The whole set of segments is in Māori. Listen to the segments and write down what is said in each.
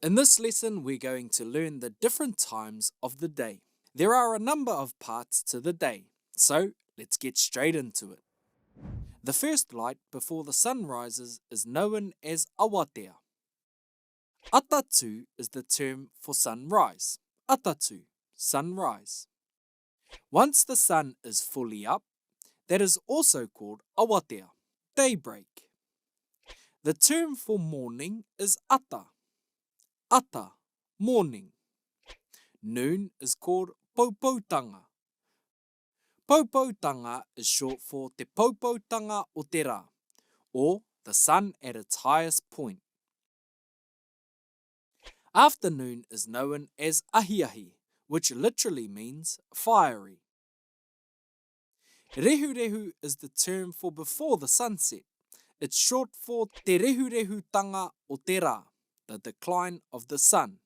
In this lesson, we're going to learn the different times of the day. There are a number of parts to the day, so let's get straight into it. The first light before the sun rises is known as Awatea. Atatu is the term for sunrise. Atatu, sunrise. Once the sun is fully up, that is also called Awatea, daybreak. The term for morning is Ata. Ata, morning. Noon is called Paupautanga. Paupautanga is short for Te Paupautanga o te rā, or the sun at its highest point. Afternoon is known as Ahiahi, which literally means fiery. Rehurehu is the term for before the sunset. It's short for Te Rehurehutanga o te rā, the decline of the sun.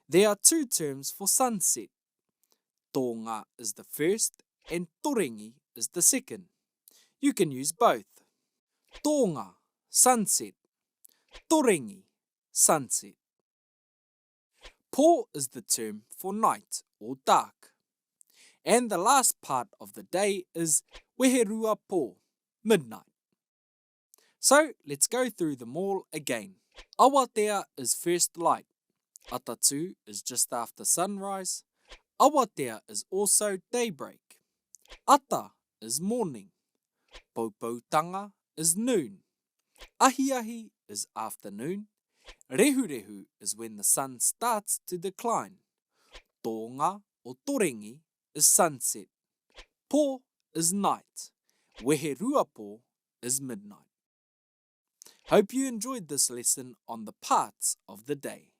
There are two terms for sunset. Tonga is the first and torengi is the second. You can use both. Tonga, sunset. Torengi, sunset. Po is the term for night or dark. And the last part of the day is weherua po, midnight. So let's go through them all again. Awatea is first light. Atatu is just after sunrise. Awatea is also daybreak. Ata is morning. Paupautanga is noon. Ahiahi is afternoon. Rehurehu is when the sun starts to decline. Tonga or torengi is sunset. Po is night. Weheruapo is midnight. Hope you enjoyed this lesson on the parts of the day.